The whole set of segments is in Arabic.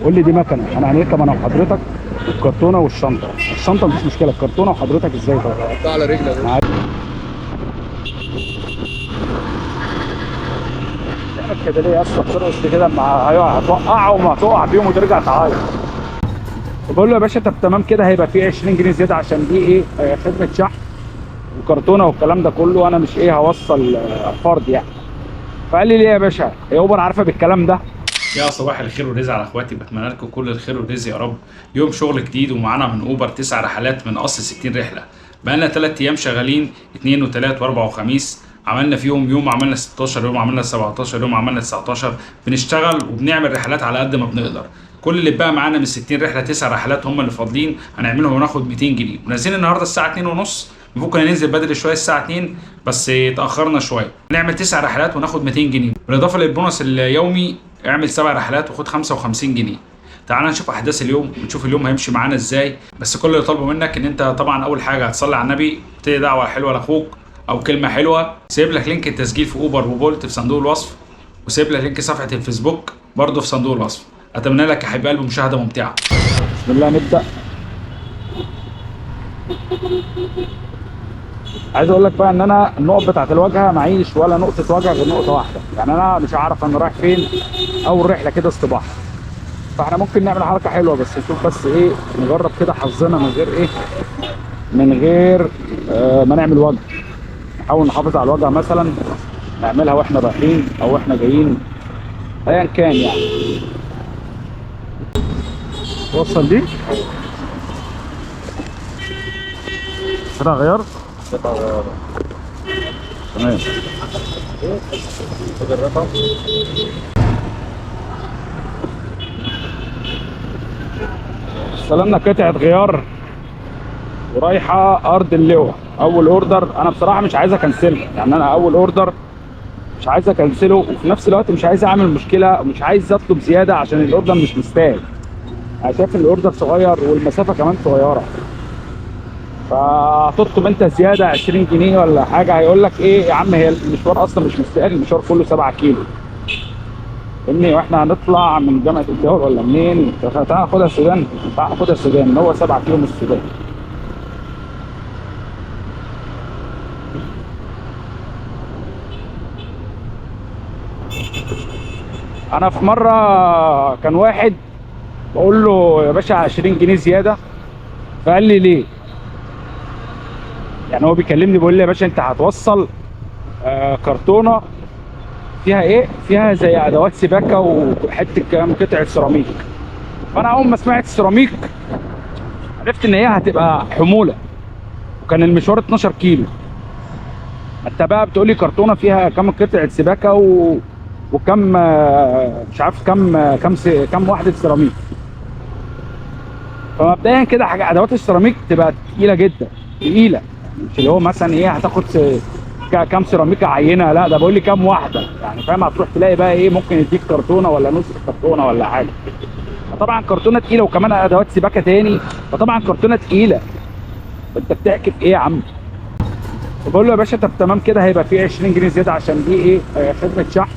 قول لي دي مكنه، انا هنركب انا وحضرتك الكرتونه والشنطه. الشنطه مفيش مشكله، الكرتونه وحضرتك ازاي طبعا. حطها على رجلك. تعمل كده ليه يا اسطى؟ بترقص كده مع هتوقعه وما هتقع بيهم وترجع تعيط. بقول له يا باشا طب تمام كده، هيبقى فيه 20 جنيه زياده عشان دي ايه خدمه شحن وكرتونه والكلام ده كله، انا مش هوصل فرد يعني. فقال لي ليه يا باشا؟ هي اوبر عارفه بالكلام ده؟ يا صباح الخير والرزق على اخواتي، بتمنى لكم كل الخير والرزق يا رب. يوم شغل جديد ومعانا من اوبر 9 رحلات من اصل 60 رحله. بقالنا 3 ايام شغالين، 2 و3 و4 وخميس. عملنا فيهم يوم عملنا 16، يوم عملنا 17، يوم عملنا 19. بنشتغل وبنعمل رحلات على قد ما بنقدر. كل اللي بقى معانا من 60 رحله 9 رحلات هم اللي فاضلين هنعملهم وناخد 200 جنيه. ونازلين النهارده الساعه 2:30. ممكن ننزل بدري شويه الساعه 2 بس اتاخرنا شويه. نعمل 9 رحلات وناخد 200 جنيه بالاضافه للبونص اليومي. اعمل 7 رحلات وخد 55 جنيه. تعال نشوف احداث اليوم ونشوف اليوم هيمشي معانا ازاي. بس كل اللي طالبه منك ان انت طبعا اول حاجه هتصلي على النبي، تدي دعوه حلوه لاخوك او كلمه حلوه. سيب لك لينك التسجيل في اوبر وبولت في صندوق الوصف، وسيب لك لينك صفحه الفيسبوك برضه في صندوق الوصف. اتمنى لك يا حبيب قلبي مشاهده ممتعه. بسم الله نبدا. عايز اقول لك بقى ان انا النقط بتاعت الواجهه معيش ولا نقطه واجهه غير نقطه واحده، يعني انا مش عارف انا رايح فين. اول رحله كده استباحه، فاحنا ممكن نعمل حركه حلوه بس نشوف بس ايه، نجرب كده حظنا من غير ايه، من غير ما نعمل وجه. نحاول نحافظ على الوجهه مثلا، نعملها واحنا رايحين او احنا جايين ايا كان يعني. وصل دي كده غير تمام. خد الرقم. استلمنا قطعه غيار ورايحه ارض اللواء. اول اوردر انا بصراحه مش عايز اكنسله، يعني انا اول اوردر مش عايز اكنسله، وفي نفس الوقت مش عايز اعمل مشكله ومش عايز اطلب زياده عشان الاوردر مش مستاهل. انا شايف ان الاوردر صغير والمسافه كمان صغيره، فهتطلب انت زياده 20 جنيه ولا حاجه هيقول لك ايه يا عم، هي المشوار اصلا مش مستاهل، المشوار كله 7 كيلو فاهمني، واحنا هنطلع من جامعه الدول ولا منين؟ تعالى خدها السودان، تعالى خدها السودان، هو 7 كيلو من السودان. انا في مره كان واحد بقول له يا باشا 20 جنيه زياده، فقال لي ليه؟ يعني هو بيكلمني بيقول لي يا باشا انت هتوصل كرتونه فيها ايه؟ فيها زي ادوات سباكه وحته كام قطعه سيراميك. فانا اول ما سمعت سيراميك عرفت ان هي هتبقى حموله، وكان المشوار 12 كيلو. انت بقى بتقول لي كرتونه فيها كام قطعه سباكه وكم مش عارف كم وحده سيراميك. فمبدئيا كده حاجه ادوات السيراميك تبقى تقيله جدا، تقيله، مش اللي هو مثلا ايه هتاخد كام سيراميكا عينه، لا ده بقول لي كام واحده، يعني فاهم؟ هتروح تلاقي بقى ايه، ممكن يديك كرتونه ولا نص كرتونه ولا حاجه. فطبعا كرتونه تقيله وكمان ادوات سباكه تاني، فطبعا كرتونه تقيله. انت بتحكي في ايه يا عم؟ بقول له يا باشا طب تمام كده، هيبقى فيه 20 جنيه زياده عشان دي ايه خدمه شحن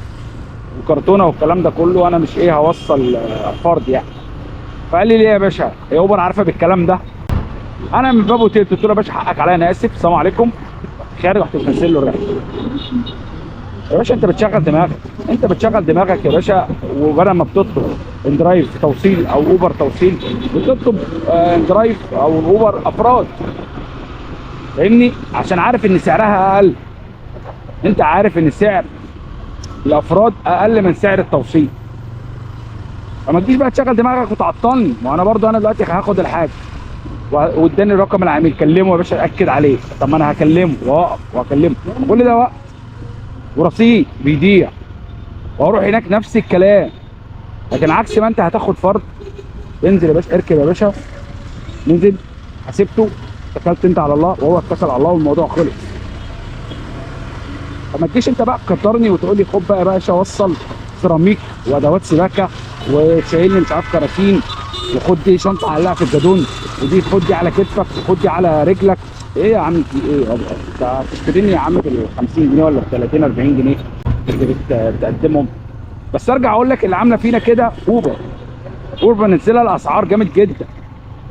وكرتونه والكلام ده كله، انا مش هوصل فرد يعني. فقال لي ليه يا باشا؟ هي اوبر عارفه بالكلام ده؟ انا من باب قلت له يا باشا حقك عليا، انا اسف، السلام عليكم، خارج. رحت مكنسل له الرحله. يا باشا انت بتشغل دماغك، انت بتشغل دماغك يا باشا، وبدل ما بتطلب اندرايف توصيل او اوبر توصيل بتطلب اندرايف او اوبر افراد، فاهمني؟ عشان عارف ان سعرها اقل. انت عارف ان سعر الافراد اقل من سعر التوصيل، فما تجيش بقى تشغل دماغك وتعطلني. ما انا برضو انا دلوقتي هاخد الحاجه واداني رقم العميل، كلمه يا باشا اكد عليه. طب ما انا هكلمه واقف واكلمه، كل ده وقت ورصيد بيضيع، واروح هناك نفس الكلام. لكن عكس ما انت هتاخد فرد، انزل يا باشا، اركب يا باشا، ننزل حسبته، اتكلت انت على الله وهو اتكل على الله والموضوع خلص. فما تجيش انت بقى تكترني وتقول لي خد بقى يا باشا وصل سيراميك وادوات سباكه وتشيلني مش عارف كراتين، وخد دي شنطه علقها في الجدون، ودي خد دي على كتفك وخد دي على رجلك. ايه يا عم في ايه؟ انت هتشتريني يا عم بال 50 جنيه ولا ب 30 40 جنيه اللي بتقدمهم؟ بس ارجع اقول لك اللي عامله فينا كده اوبر. اوبر بنزلها الاسعار جامد جدا،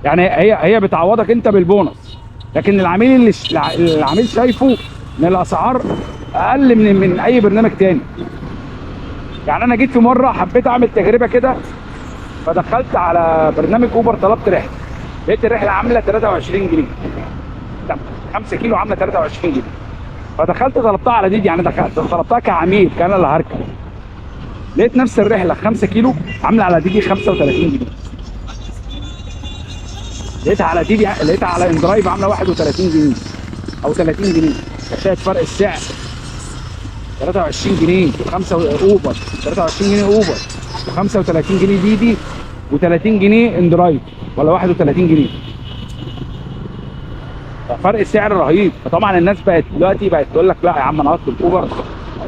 يعني هي بتعوضك انت بالبونص، لكن العميل شايفه ان الاسعار اقل من اي برنامج تاني. يعني انا جيت في مره حبيت اعمل تجربه كده، فدخلت على برنامج اوبر طلبت رحله، لقيت الرحله عامله 23 جنيه، 5 كيلو عامله 23 جنيه. فدخلت طلبتها على دي، يعني دخلت طلبتها كعميل كان اللي هركب، لقيت نفس الرحله 5 كيلو عامله على دي 35 جنيه. لقيتها على اندرايف عامله 31 جنيه او 30 جنيه. شايف فرق السعر؟ 23 جنيه و5 اوبر، 23 جنيه اوبر و35 جنيه دي و30 جنيه اندرايف ولا 31 جنيه. فرق السعر رهيب. فطبعا الناس دلوقتي بقت تقول لك لا يا عم انا هطلب اوبر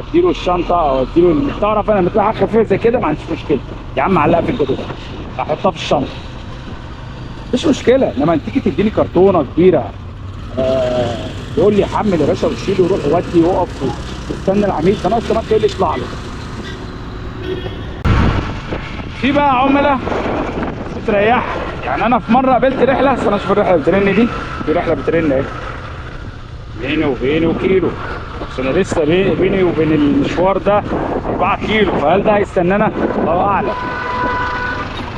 اديله الشنطه او اديله، تعرف انا لما تلاقي حاجه خفيفه زي كده ما عنديش مشكله يا عم علقها في الجدول احطها في الشنطه مفيش مشكله. انما انت تيجي تديني كرتونه كبيره يقول لي حمل يا باشا وشيل وروح ودي وقف واستنى العميل كمان تقول لي اطلع له. في بقى عملاء بتريح. يعني انا في مره قابلت رحله، استنى اشوف الرحله اللي بترن دي، في رحله بترن اهي بيني وبينه كيلو، بس انا لسه بيني وبين المشوار ده 4 كيلو، فهل ده هيستنانا؟ الله اعلم.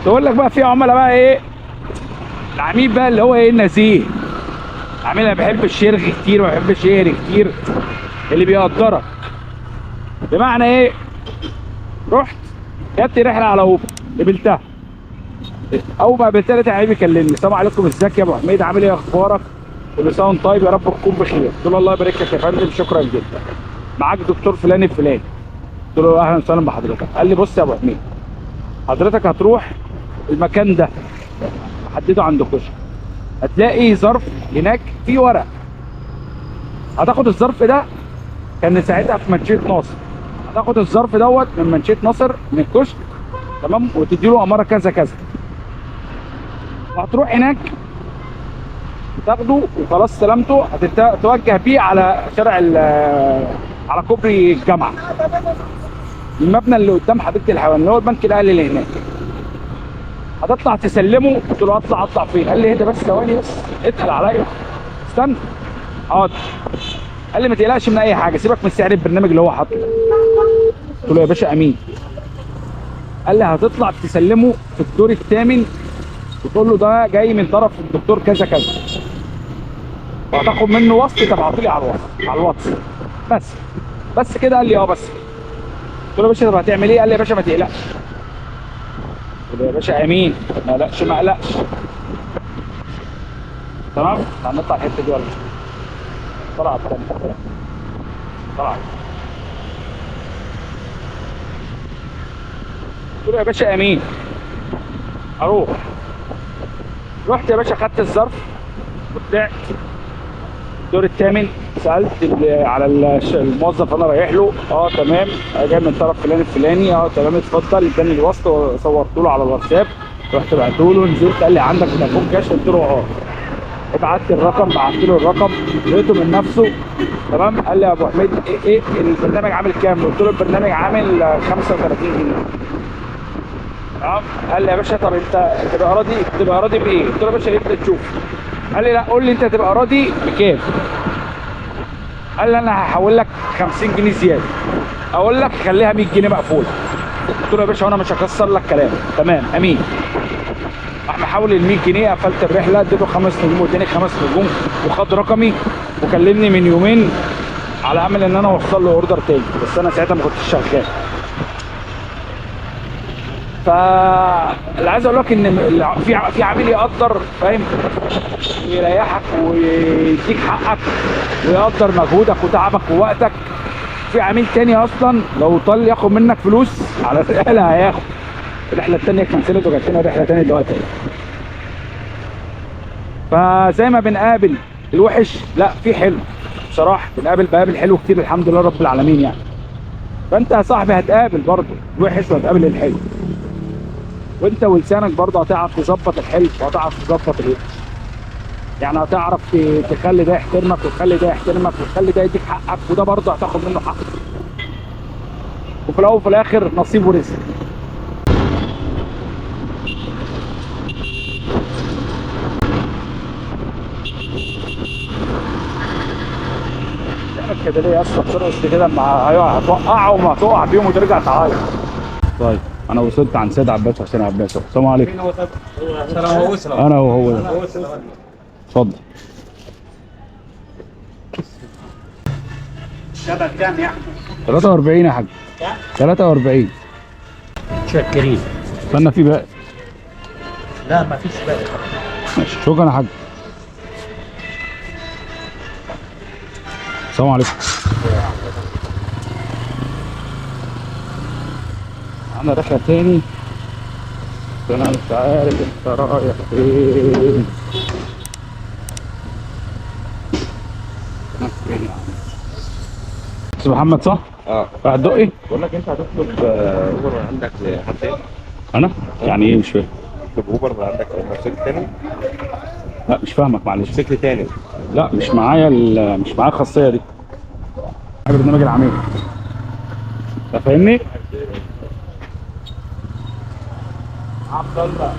تقول لك بقى في عملاء بقى ايه، العميل بقى اللي هو ايه النزيه، العميل اللي ما بيحبش يرغي كتير وما بيحبش يهري كتير، اللي بيقدرك. بمعنى ايه؟ رحت جت رحله على اوبر قبلتها، اول ما قابلتها لقيت عميل بيكلمني، السلام عليكم ازيك يا ابو حميد عامل ايه اخبارك؟ كل سنه وانت طيب يا رب تكون بخير. قلت له الله يبارك لك يا فندم شكرا جدا، معاك دكتور فلان الفلاني. قلت له اهلا وسهلا بحضرتك. قال لي بص يا ابو حميد حضرتك هتروح المكان ده محدده عند كشك، هتلاقي ظرف هناك فيه ورق، هتاخد الظرف ده، كان ساعتها في منشيه ناصر، هتاخد الظرف دوت من منشيه ناصر من الكشك تمام، وتدي له اماره كذا كذا، وهتروح هناك تاخده وخلاص سلامته، هتتوجه بيه على شارع على كوبري الجامعه، المبنى اللي قدام حديقه الحيوان اللي هو البنك الاهلي اللي هناك، هتطلع تسلمه. قلت له اطلع فين؟ قال لي اهدى بس ثواني بس اتقل عليا استنى. حاضر. قال لي ما تقلقش من اي حاجه، سيبك من سعر البرنامج اللي هو حاطه. قلت له يا باشا امين. قال لي هتطلع تسلمه في الدور الثامن وتقول له ده جاي من طرف الدكتور كذا كذا، وهتاخد منه وصل تبعته لي على الواتس بس كده. قال لي بس. قلت له يا باشا طب هتعمل ايه؟ قال لي يا باشا ما تقلقش. قلت له يا باشا امين ما اقلقش. تمام. هنطلع الحته دي ولا طلعت طلعت. قلت له يا باشا امين اروح. رحت يا باشا خدت الظرف وطلعت الدور الثامن، سالت على الموظف انا رايح له، تمام جاي من طرف فلان الفلاني، تمام اتفضل. اداني الوصل وصورته له على الواتساب، رحت بعته له، نزلت قال لي عندك تليفون كاش؟ قلت له ابعت لي الرقم، بعت له الرقم لقيته من نفسه تمام. قال لي يا ابو حميد ايه البرنامج عامل كام؟ قلت له البرنامج عامل 35 جنيه تمام. قال لي يا باشا طب انت تبقى راضي بايه؟ قلت له يا باشا انت تشوف. قال لي لا قول لي انت تبقى راضي بكام. قال لي انا هحول لك 50 جنيه زياده، اقول لك خليها 100 جنيه مقفوله. قلت له يا باشا وانا مش هكسر لك كلامك. تمام امين. راح محول ال 100 جنيه، قفلت الرحله، اديته 5 نجوم واداني 5 نجوم وخد رقمي وكلمني من يومين على امل ان انا اوصل له اوردر تاني، بس انا ساعتها ما كنتش شغال. فاللي عايز اقول لك ان في عميل يقدر، فاهم، يريحك ويديك حقك ويقدر مجهودك وتعبك ووقتك. في عميل تاني اصلا لو طال ياخد منك فلوس على الرحله هياخد. الرحله التانيه كنسلت وجات لنا رحله تانيه دلوقتي. فزي ما بنقابل الوحش لا في حلو بصراحه، بقابل حلو كتير الحمد لله رب العالمين يعني. فانت يا صاحبي هتقابل برضه الوحش وهتقابل الحلو، وانت ولسانك برضه هتعرف تظبط الحلو وهتعرف تظبط الوحش. يعني هتعرف تخلي ده يحترمك وتخلي ده يحترمك وتخلي ده يديك حقك، وده برضه هتاخد منه حقك. وفي الاول وفي الاخر نصيب ورزق. كده ليه يا اسطى بترقص كده؟ مع ايوه هتوقع وما تقع بيهم وترجع تعيط. طيب انا وصلت عند سيد عباس وحسين عباس. السلام عليكم. انا وهو ده. اتفضل. شبك كام يا احمد؟ 43 يا حاج. 43. متشكرين. استنى في باقي. لا ما فيش باقي. ماشي شكرا يا حاج. السلام عليكم. انا رحله تاني بس انا مش عارف انت رايح فين. استاذ محمد صح؟ اه راح تدقي؟ بقول لك انت هتطلب اوبر من عندك لحد تاني؟ انا؟ يعني ايه مش فاهم؟ تطلب اوبر من عندك او موتوسيكل تاني؟ لا مش فاهمك معلش. موتوسيكل تاني. لا مش معايا مش معايا الخاصيه دي. معايا برنامج العميل. انت فاهمني؟ عبد الله.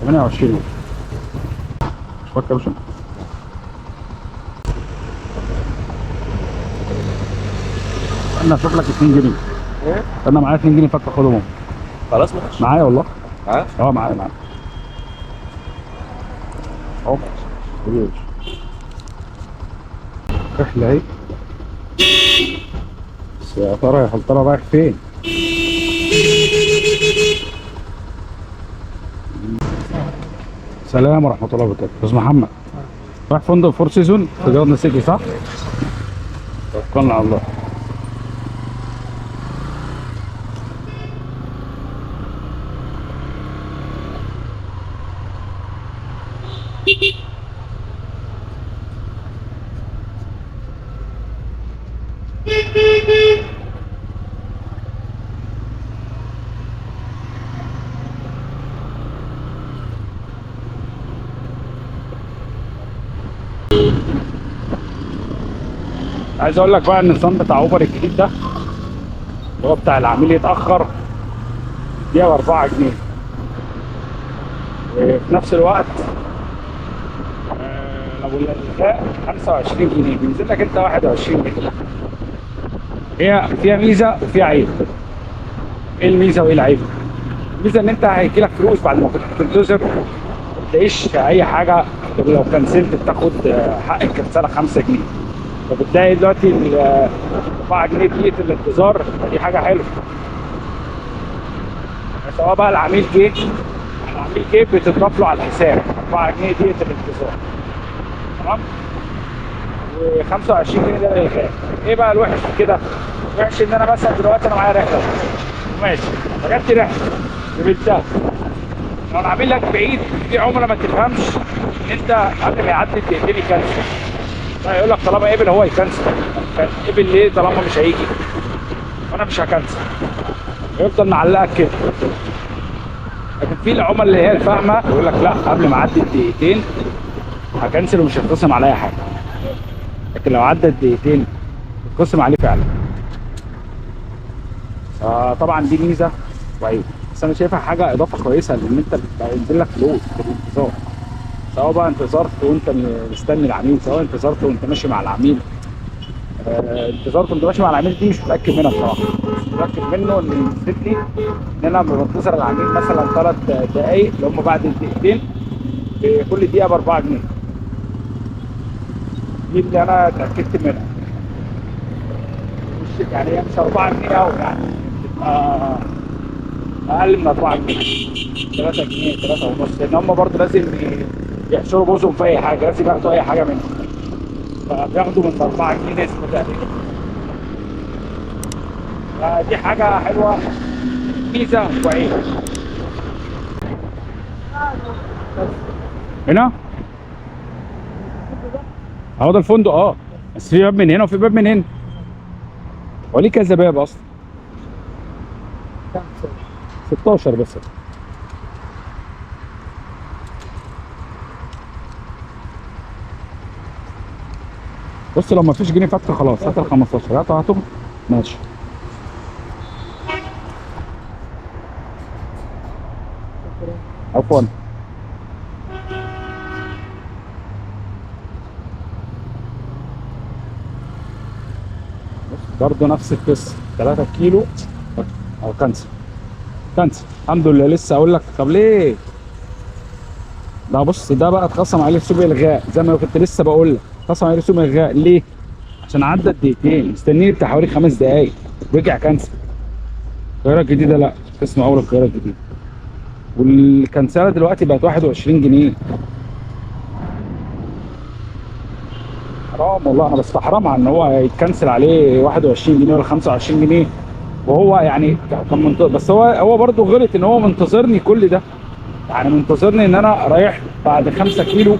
ثمانية وعشرين. مش فاكر شو. انا اشوف لك 2 جنيه. ايه؟ انا معايا 2 جنيه فك خدهم. خلاص ماشي. معايا والله. معاك؟ اه معايا. اهو. رحلة اهي. بس يا ترى يا ترى رايح فين؟ السلام ورحمة الله وبركاته. استاذ محمد رايح فندق فور سيزون في جاردن سيتي صح؟ توكلنا على الله. عايز اقول لك بقى ان النظام بتاع اوبر الجديد ده اللي هو بتاع العميل يتاخر دقيقه ب4 جنيه، وفي نفس الوقت لو الالغاء 25 جنيه بينزل لك انت 21 جنيه. هي فيها ميزه وفيها عيب. ايه الميزه وايه العيب؟ الميزه ان انت هيجي لك فلوس بعد ما كنت بتنتظر ما تلاقيش اي حاجه، لو كنسلت بتاخد حق الكنسله 5 جنيه. فبتلاقي دلوقتي ال 4 جنيه دقيقة الانتظار دي حاجة حلوة. سواء بقى العميل جه بتضاف له على الحساب 4 جنيه دقيقة الانتظار. تمام؟ و25 جنيه ده للغاء. ايه بقى الوحش في كده؟ الوحش ان انا مثلا دلوقتي انا معايا رحلة ماشي، فجبت رحلة قبلتها. لو العميل لك بعيد في عملاء ما تفهمش انت قبل ما يعدي الدقيقتين يكنسل. يقول لك طالما قبل هو يكنسل. قبل ليه طالما مش هيجي؟ وانا مش هكنسل. يفضل معلقك كده. لكن في العملاء اللي هي الفاهمه يقول لك لا قبل ما اعدي الدقيقتين هكنسل ومش هتخصم عليا حاجه. لكن لو عدى الدقيقتين هتخصم عليه فعلا. طبعا دي ميزه وعيب، بس انا شايفها حاجه اضافه كويسه لان انت بينزل لك فلوس في الانتظار. سواء بقى انتظرت وانت مستني العميل، سواء انتظرت وانت ماشي مع العميل. انتظرت وانت ماشي مع العميل دي مش متاكد منها بصراحه. متاكد منه ان نزلت لي ان انا بنتظر العميل مثلا 3 دقائق اللي هم بعد الدقيقتين، كل دقيقه ب4 جنيه. دي اللي انا اتاكدت منها. مش يعني هي مش 4 جنيه قوي يعني، بتبقى اقل من 4 جنيه، 3 جنيه 3 ونص، لان هم برضه لازم يحشروا بوزهم في اي حاجه، لازم ياخدوا اي حاجه منهم، فبياخدوا من 4 جنيه نسبه تقريبا. فدي حاجه حلوه، ميزه وعيب. هنا اهو ده الفندق، بس في باب من هنا وفي باب من هنا، هو ليه كذا باب اصلا؟ 16 بس. بص لو ما فيش جنيه فك خلاص هات ال 15، هاتهم ماشي. عفوا. برضه نفس القصه 3 كيلو او كنسل الحمد لله. لسه اقول لك طب ليه ده؟ بص ده بقى اتخصم عليه رسوم الغاء، زي ما كنت لسه بقول لك اتخصم عليه رسوم الغاء. ليه؟ عشان عدى دقيقتين، مستنيني بتاع حوالي 5 دقايق ورجع كنسل. القاهره الجديده لا، اسمه اول القاهره الجديده، والكنسله دلوقتي بقت 21 جنيه. حرام والله، انا بستحرم ان هو يتكنسل عليه 21 جنيه ولا 25 جنيه، وهو يعني كان منتظر. بس هو برضه غلط ان هو منتظرني كل ده، يعني منتظرني ان انا رايح بعد 5 كيلو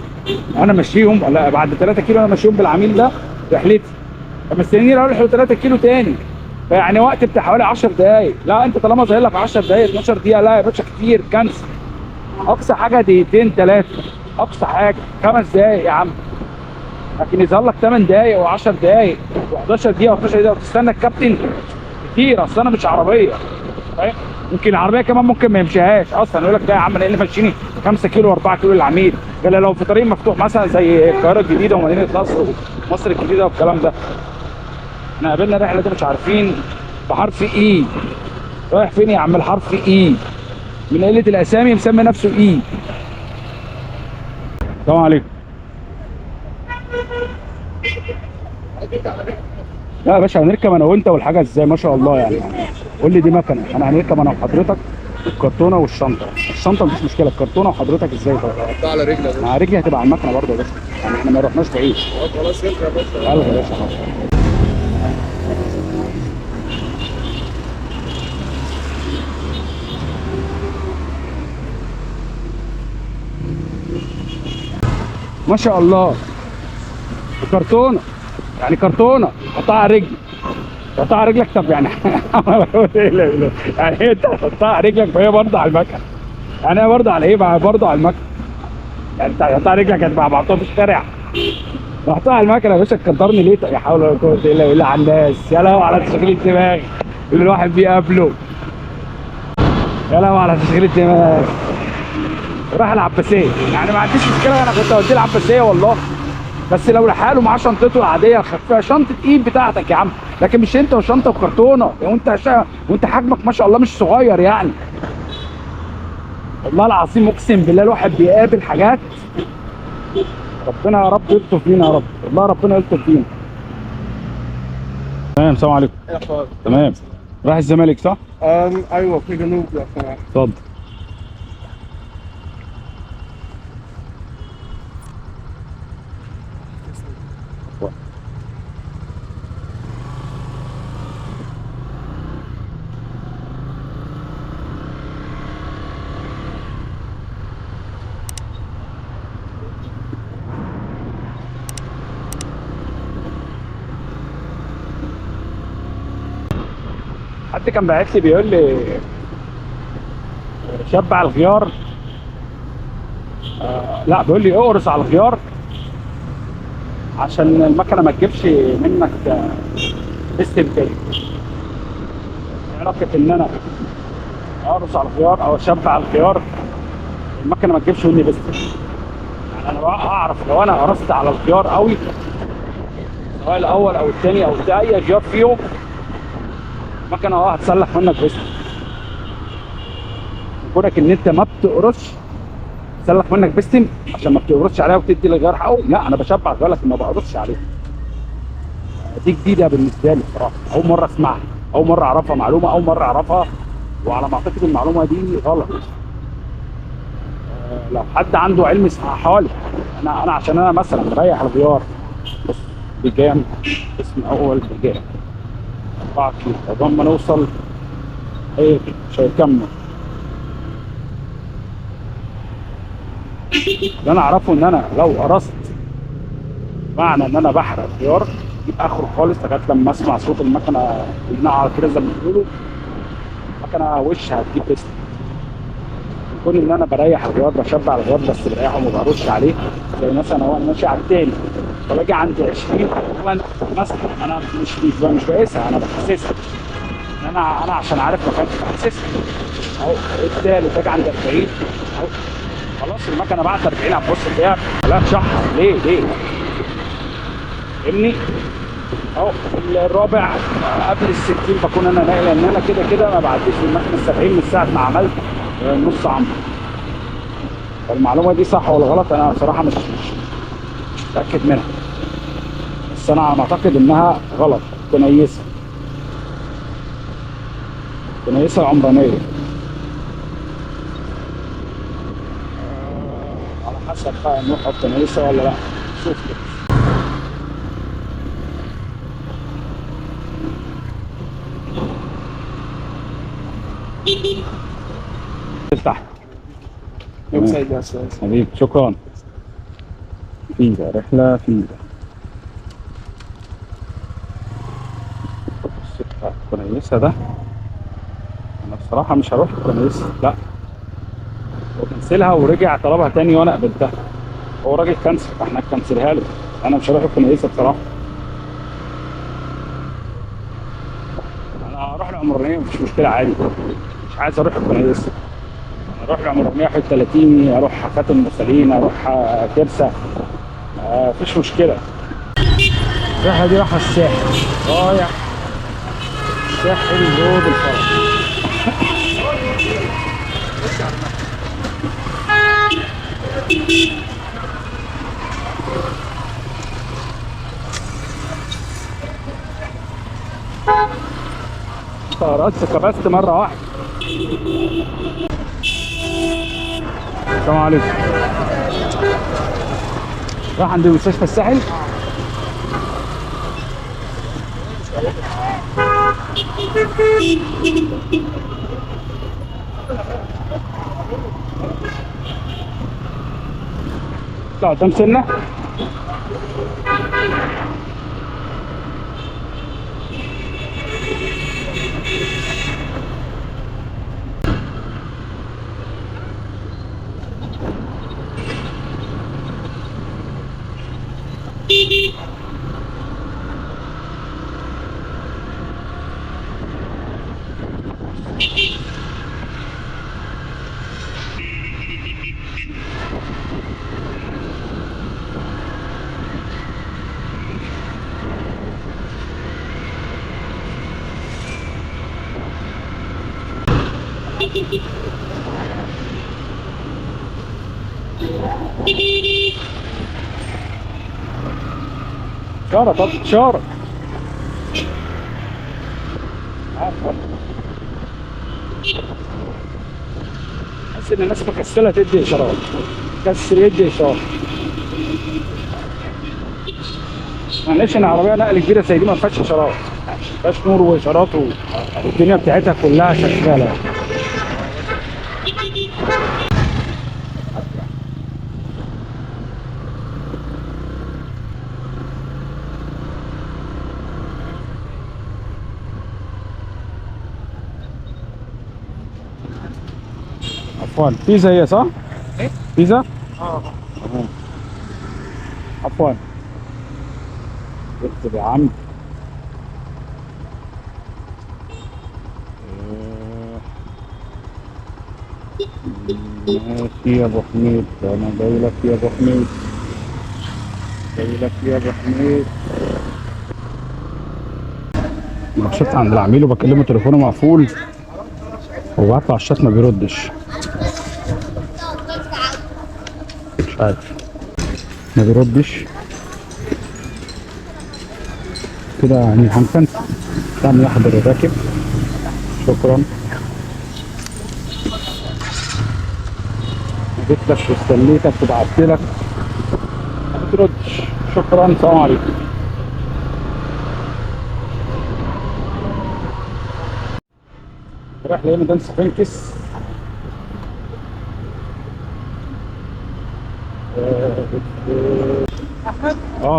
انا ماشيهم، ولا بعد 3 كيلو انا ماشيهم بالعميل ده رحلتي، فمستنيني اروح له 3 كيلو تاني، فيعني وقت بتاع حوالي 10 دقايق. لا انت طالما ظاهر لك 10 دقايق 12 دقيقه، لا يا باشا كتير، كنسل. اقصى حاجه دقيقتين 3، اقصى حاجه 5 دقايق يا عم، لكن يظهر لك 8 دقايق و10 دقايق و11 دقيقه و12 دقيقه وتستنى الكابتن كتير. اصل انا مش عربيه، فاهم؟ ممكن العربيه كمان ممكن ما يمشيهاش اصلا، يقول لك ده يا عم انا ايه اللي ماشيني 5 كيلو و4 كيلو للعميل، غير لو في طريق مفتوح مثلا زي القاهره الجديده ومدينه نصر ومصر الجديده والكلام ده. احنا قابلنا الرحله دي مش عارفين بحرف اي، رايح فين يا عم الحرف اي؟ من قله الاسامي مسمي نفسه اي. السلام عليكم. لا يا باشا هنركب انا وانت والحاجه ازاي ما شاء الله يعني. قول لي دي مكنه، انا هنركب انا وحضرتك الكرتونه والشنطه. الشنطه مفيش مشكله، الكرتونه وحضرتك ازاي طيب؟ حطها على رجلك. مع رجلي هتبقى على المكنه برضه يا باشا، يعني احنا ما رحناش بعيد. خلاص يلا يا باشا. يلا يا باشا خلاص. ما شاء الله كرتونه، يعني كرتونه حطها على رجلي، حطها على رجلك. طب يعني يعني انت حطها على رجلك فهي برضه على المكنه، يعني هي برضه على ايه بقى؟ برضه على المكنه، يعني انت حطها على رجلك هتبقى محطوطه في الشارع، حطها على المكنه يا باشا. تقدرني ليه؟ يا حول ولا قوه الا بالله على الناس، يا لهوي على تشغيل الدماغ اللي الواحد بيقابله، يا لهوي على تشغيل الدماغ. راح العباسيه، يعني ما عنديش مشكله، انا كنت اوديه العباسيه والله، بس لو لحاله معاه شنطته العاديه الخفيفه، شنطه ايد بتاعتك يا عم، لكن مش انت وشنطه وكرتونه، وانت حجمك ما شاء الله مش صغير يعني. والله العظيم اقسم بالله الواحد بيقابل حاجات، ربنا يا رب يلطف فينا يا رب، والله ربنا يلطف فينا. تمام، السلام عليكم. تمام، رايح الزمالك صح؟ ايوه في جنوب لو سمحت. اتفضل. حد كان باعت لي بيقول لي شاب على الخيار، لا بيقول لي اقرص على الخيار عشان المكنه ما تجيبش منك سيستم تاني. علاقه ان انا اقرص على الخيار او شاب على الخيار المكنه ما تجيبش مني بس، يعني انا هعرف لو انا قرصت على الخيار قوي، سواء الاول او الثاني او اي خيار فيهم، المكنه هتسلخ منك بس. كونك ان انت ما بتقرصش سلخ منك بستم عشان ما بتقرصش عليها وتدي للغير حقه. لا انا بشبع الغير لكن ما بقرصش عليه. دي جديده بالنسبه لي بصراحه، اول مره اسمعها، اول مره اعرفها، معلومه اول مره اعرفها، وعلى ما اعتقد المعلومه دي غلط. لو حد عنده علم يصححها لي. انا عشان انا مثلا مريح الغيار، بص بجام اسم اول بجام 4 كيلو عقبال ما نوصل ايه مش هيكمل. اللي انا اعرفه ان انا لو قرصت معنى ان انا بحرق خيار يبقى اخره خالص لغايه لما اسمع صوت المكنه بينقع كده زي ما بيقولوا. المكنه وش هتجيب بس. كون ان انا بريح الغيار بشبع الغيار بس بريحه وما بقرصش عليه. زي مثلا هو انا ماشي على التاني فباجي عند 20 مثلا انا مش بقيسها، انا بحسسها ان انا عشان عارف مكانتي بحسسها اهو. التالت باجي عند 40 اهو خلاص المكنه بعد 40 هتبص فيها لا تشحر. ليه؟ فاهمني؟ اهو الرابع قبل ال 60 بكون انا ناقل ان انا كده ما بعديش المكنه ال 70 من ساعه ما عملت نص عمر. فالمعلومه دي صح ولا غلط انا بصراحه مش متاكد منها، بس انا على ما اعتقد انها غلط. كنيسه عمرانيه على حسب بقى نوع الكنيسه ولا لا. شوف كده تحت. Outside that size. حبيبي شكرا. فيها رحلة فيها الكنيسة ده. أنا بصراحة مش هروح الكنيسة، لا هو كنسلها ورجع طلبها تاني وأنا قبلتها. هو راجل كنسل فاحنا نكنسلها له. أنا مش هروح الكنيسة بصراحة. أنا هروح العمرانية مفيش مشكلة عادي، مش عايز أروح الكنيسة. اروح العمرانيه 31 اروح خاتم المرسلين اروح كرسه مفيش مشكله. الرحله دي رايحه الساحل، رايح ساحل رود الفرج. رأس كبست مره واحده. السلام عليكم. راح عند مستشفى الساحل. لا قدام سنة. شارة طب شارة. حس ان الناس مكسلة تدي اشارات، كسر يدي اشارة. معلش انا عربية نقل كبيرة زي دي ما فيهاش اشارات، ما فيهاش نور واشارات والدنيا بتاعتها كلها شغالة. عفوا بيزا هي صح؟ ايه؟ بيزا؟ تمام. عفوا اكتب يا عم. ماشي يا ابو حميد، انا جاي لك يا ابو حميد، جاي لك يا ابو حميد. انا شفت عند العميل وبكلمه تليفونه مقفول وبعت له على الشات ما بيردش. مش عارف. ما بيردش كده يعني هنكنسل. ثانية يحضر الراكب. شكرا. جيت لك واستنيتك وبعت لك ما بتردش. شكرا. سلام عليكم. رايح لميدان سفنكس.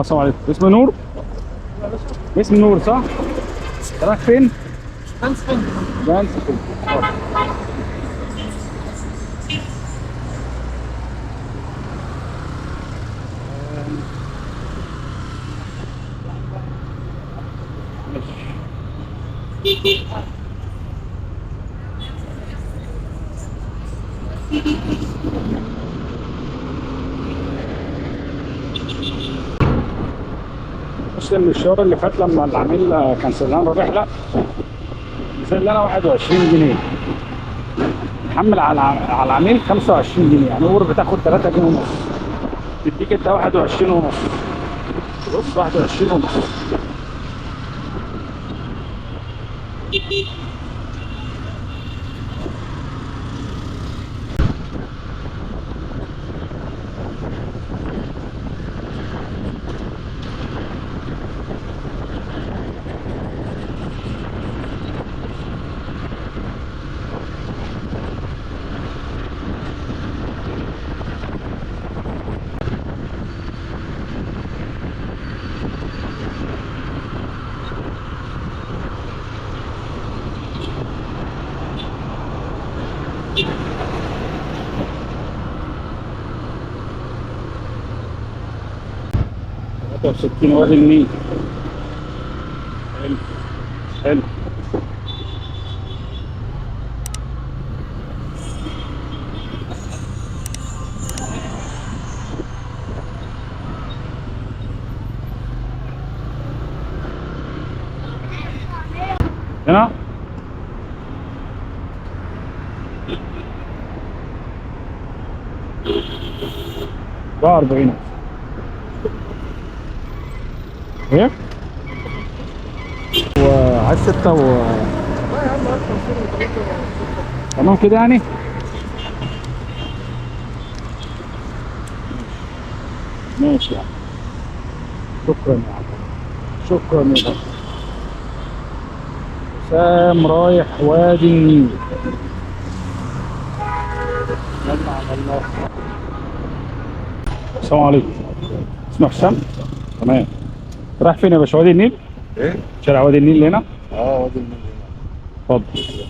السلام عليكم. اسمه نور. اسم نور صح؟ رايح فين؟ ميدان سفنكس. بص المشوار اللي فات لما العميل كنسل لنا الرحله نزل لنا 21 جنيه. نحمل على العميل 25 جنيه، يعني اوبر بتاخد 3 جنيه ونص، تديك انت 21 ونص. بص 21 ونص. ستين وادي النيل. حلو حلو. هنا 44. ايه؟ وعايز 6 تمام كده يعني؟ ماشي يعني. شكرا يا عم. شكرا يا باشا. سام رايح وادي النيل. يلا على الله. السلام عليكم. اسمه حسام؟ تمام. رايح فين يا باشا؟ وادي النيل؟ ايه؟ شارع وادي النيل هنا؟ وادي النيل. اتفضل.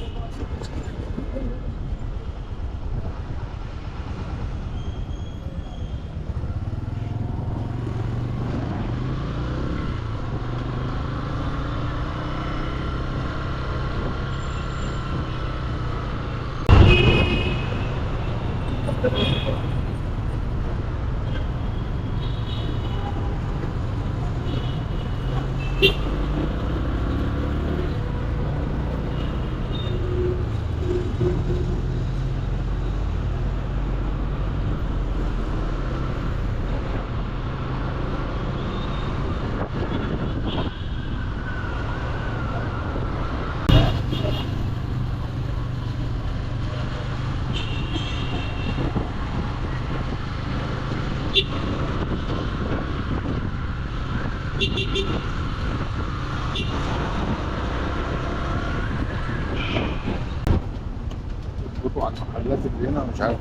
على المحلات اللي هنا مش عارف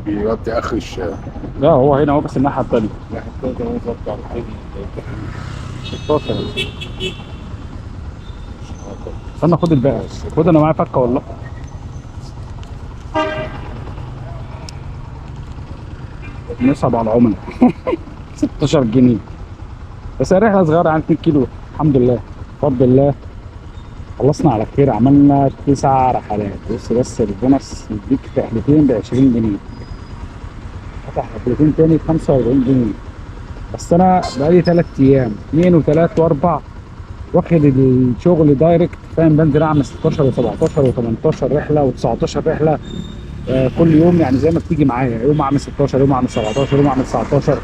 بيودي اخر الشارع. لا هو هنا هو بس الناحية التانية. الناحية التانية هو ظبط على الحديد. استنى خد الباقي. خد انا معايا فكة والله. نصعب على العملاء. 16 جنيه بس رحلة صغيرة عن 2 كيلو. الحمد لله بفضل الله خلصنا على خير. عملنا 9 رحلات. بص البونص يديك رحلتين ب 20 جنيه. فتح رحلتين تاني ب 45 جنيه. بس انا بقالي 3 ايام 2 و3 و4 واخد الشغل دايركت فاهم. بنزل اعمل 16 و17 و18 رحله و19 رحله كل يوم يعني زي ما بتيجي معايا، يوم اعمل 16، يوم اعمل 17، يوم اعمل 19.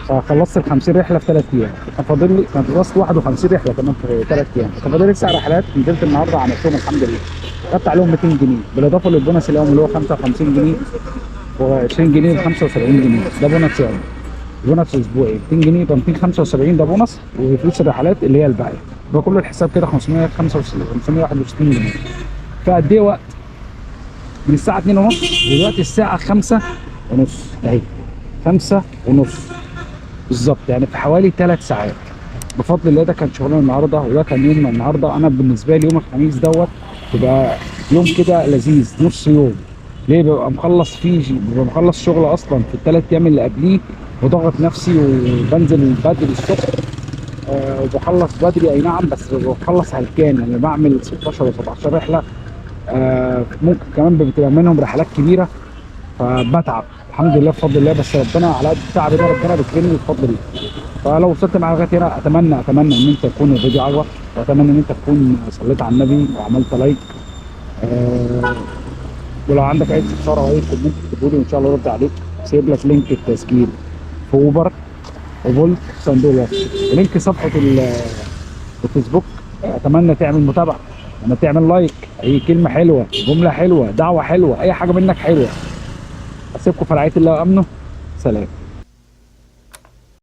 فخلصت ال 50 رحله في 3 ايام. كان فاضل لي، كان خلصت 51 رحله كمان في 3 ايام. كان فاضل لي 9 رحلات، نزلت النهارده عملتهم الحمد لله. خدت عليهم 200 جنيه بالاضافه للبونص اليومي اللي هو 55 جنيه و20 جنيه ب 75 جنيه. ده بونص يومي. بونص اسبوعي 200 جنيه يبقى 275 ده بونص، وفلوس الرحلات اللي هي الباقيه. يبقى كل الحساب كده 561 جنيه. فقد ايه وقت؟ من الساعه 2:30 ودلوقتي الساعه 5:30 اهي. 5:30 بالظبط، يعني في حوالي 3 ساعات. بفضل الله ده كان شغلنا النهارده وده كان يومنا النهارده. انا بالنسبه لي يوم الخميس دوت بيبقى يوم كده لذيذ، نص يوم. ليه؟ ببقى مخلص فيه، ببقى مخلص شغل اصلا في ال3 ايام اللي قبليه، وضغط نفسي وبنزل بدري الصبح. وبخلص بدري اي نعم، بس بخلص هلكان. انا بعمل 16 و17 رحله. ممكن كمان بتبقى منهم رحلات كبيره، فبتعب الحمد لله بفضل الله. بس ربنا على قد تعبي ده ربنا بيكرمني بفضل الله. فلو وصلت معايا لغايه هنا اتمنى ان انت تكون الفيديو عجبك، واتمنى ان انت تكون صليت على النبي وعملت لايك. ولو عندك اي استفسار او اي كومنت اكتبه لي وان شاء الله ارد عليك. سيب لك لينك التسجيل في اوبر وبولت صندوق الوصف، ولينك صفحه الفيسبوك. اتمنى تعمل متابعه، لما تعمل لايك، اي كلمه حلوه، جمله حلوه، دعوه حلوه، اي حاجه منك حلوه. اسيبكم في رعايه الله وامنه. سلام.